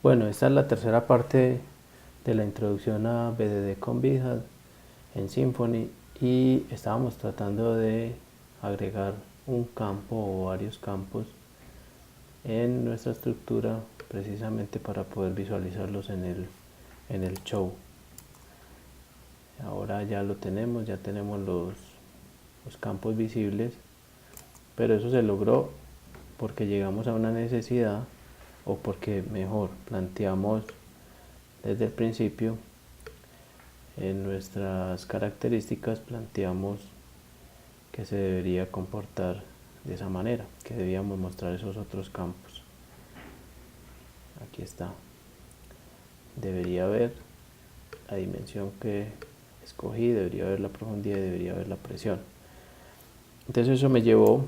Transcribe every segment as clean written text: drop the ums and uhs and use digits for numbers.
Bueno, esta es la tercera parte de la introducción a BDD con Beanstalk en Symfony y estábamos tratando de agregar un campo o varios campos en nuestra estructura precisamente para poder visualizarlos en el show. Ahora ya lo tenemos, ya tenemos los campos visibles, pero eso se logró porque llegamos a una necesidad o porque mejor planteamos desde el principio en nuestras características planteamos que se debería comportar de esa manera, que debíamos mostrar esos otros campos. Aquí está. Debería haber la dimensión que escogí, debería haber la profundidad y debería haber la presión. Entonces eso me llevó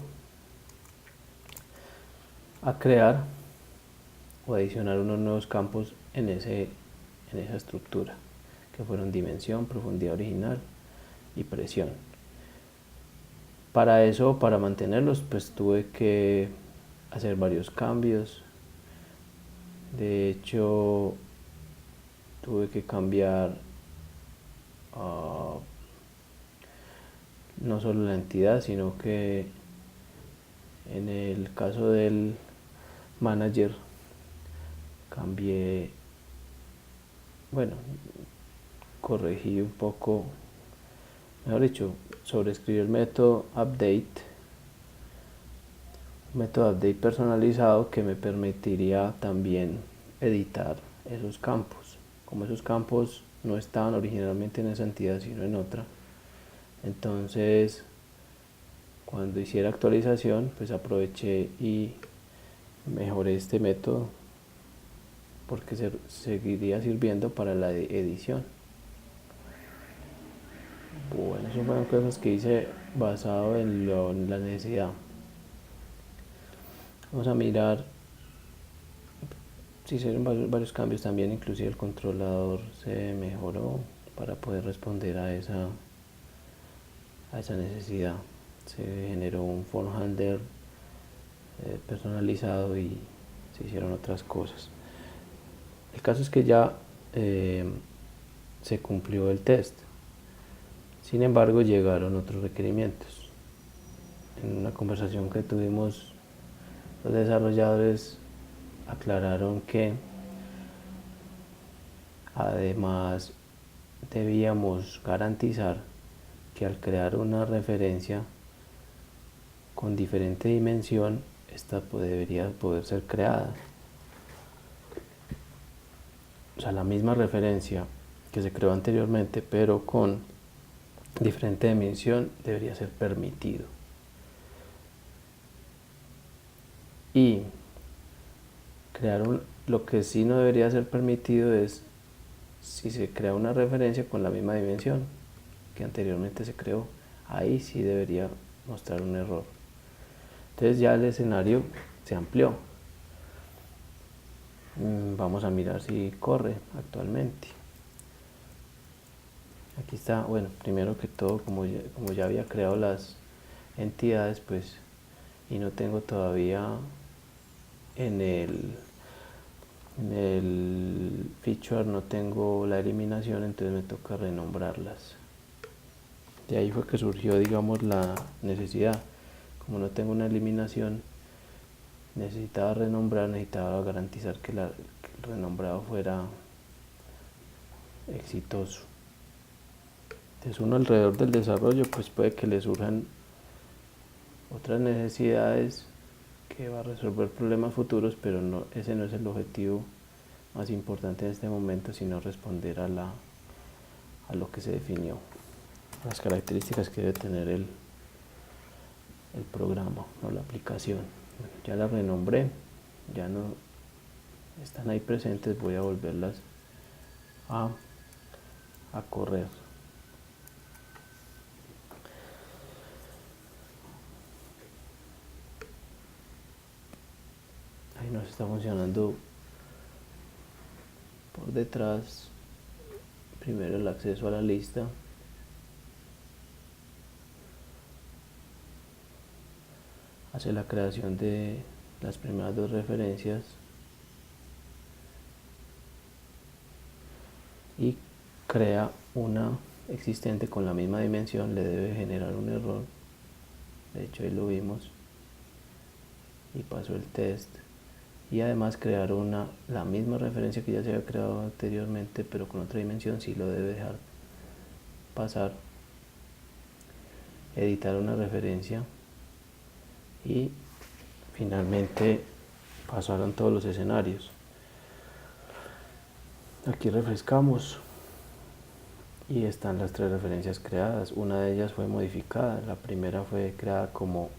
a crear o adicionar unos nuevos campos en esa estructura, que fueron dimensión, profundidad original y presión. Para eso, para mantenerlos, pues tuve que hacer varios cambios. De hecho, tuve que cambiar no solo la entidad, sino que en el caso del manager cambié, bueno, corregí un poco, mejor dicho, sobreescribí el método update, un método update personalizado que me permitiría también editar esos campos. Como esos campos no estaban originalmente en esa entidad sino en otra, entonces cuando hiciera actualización pues aproveché y mejoré este método porque seguiría sirviendo para la edición. Bueno, eso fueron cosas que hice basado en la necesidad. Vamos a mirar si hicieron varios cambios también, inclusive el controlador se mejoró para poder responder a esa necesidad. Se generó un form handler personalizado y se hicieron otras cosas. El caso es que ya se cumplió el test. Sin embargo, llegaron otros requerimientos. En una conversación que tuvimos, los desarrolladores aclararon que además debíamos garantizar que al crear una referencia con diferente dimensión, esta debería poder ser creada. O sea, la misma referencia que se creó anteriormente, pero con diferente dimensión, debería ser permitido. Y lo que sí no debería ser permitido es si se crea una referencia con la misma dimensión que anteriormente se creó, ahí sí debería mostrar un error. Entonces ya el escenario se amplió. Vamos a mirar si corre actualmente. Aquí está, bueno, primero que todo, como ya había creado las entidades, pues, y no tengo todavía en el feature no tengo la eliminación, entonces me toca renombrarlas. De ahí fue que surgió, digamos, la necesidad. Como no tengo una eliminación, necesitaba garantizar que el renombrado fuera exitoso. Entonces uno alrededor del desarrollo pues puede que le surjan otras necesidades que va a resolver problemas futuros, pero ese no es el objetivo más importante en este momento, sino responder a lo que se definió, las características que debe tener el programa o la aplicación. Bueno, ya la renombré, ya no están ahí presentes, voy a volverlas a correr. Ahí nos está funcionando por detrás. Primero el acceso a la lista. Hace la creación de las primeras dos referencias. y crea una existente con la misma dimensión, le debe generar un error. De hecho ahí lo vimos y pasó el test. Y además crear la misma referencia que ya se había creado anteriormente, pero con otra dimensión, sí lo debe dejar pasar. Editar una referencia y finalmente pasaron todos los escenarios. Aquí refrescamos y están las tres referencias creadas. Una de ellas fue modificada. La primera fue creada como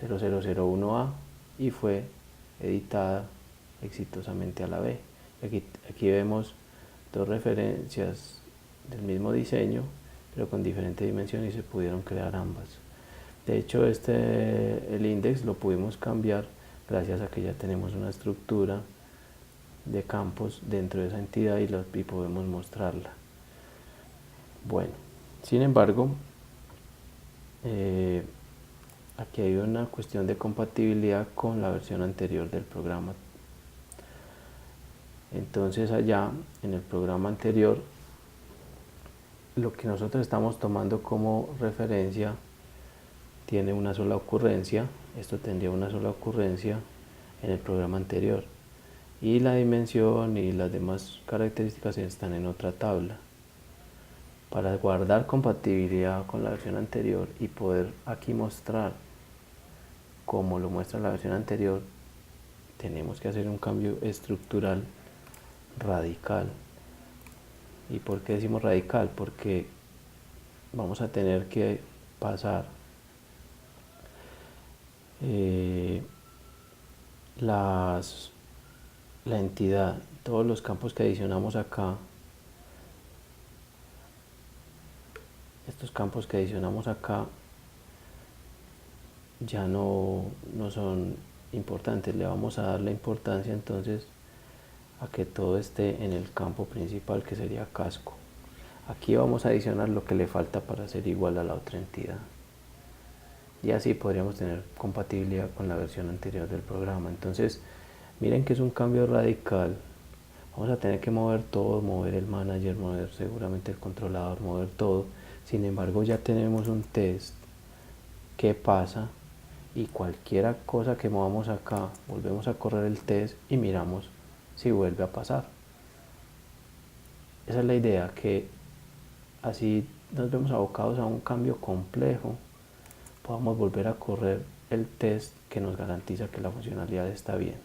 0001A y fue editada exitosamente a la B. Aquí vemos dos referencias del mismo diseño, pero con diferente dimensión, y se pudieron crear ambas. De hecho, el index lo pudimos cambiar gracias a que ya tenemos una estructura de campos dentro de esa entidad y podemos mostrarla. Bueno, sin embargo, aquí hay una cuestión de compatibilidad con la versión anterior del programa. Entonces allá en el programa anterior, lo que nosotros estamos tomando como referencia tiene una sola ocurrencia. Esto tendría una sola ocurrencia en el programa anterior, y la dimensión y las demás características están en otra tabla. Para guardar compatibilidad con la versión anterior y poder aquí mostrar como lo muestra la versión anterior, tenemos que hacer un cambio estructural radical. ¿Y por qué decimos radical? Porque vamos a tener que pasar la entidad, todos los campos que adicionamos acá, estos campos que adicionamos acá ya no son importantes. Le vamos a dar la importancia entonces a que todo esté en el campo principal, que sería casco. Aquí vamos a adicionar lo que le falta para ser igual a la otra entidad, y así podríamos tener compatibilidad con la versión anterior del programa. Entonces miren que es un cambio radical. Vamos a tener que mover todo, mover el manager, mover seguramente el controlador, mover todo. Sin embargo, ya tenemos un test que pasa, y cualquier cosa que movamos acá, volvemos a correr el test y miramos si vuelve a pasar. Esa es la idea, que así nos vemos abocados a un cambio complejo, podamos volver a correr el test que nos garantiza que la funcionalidad está bien.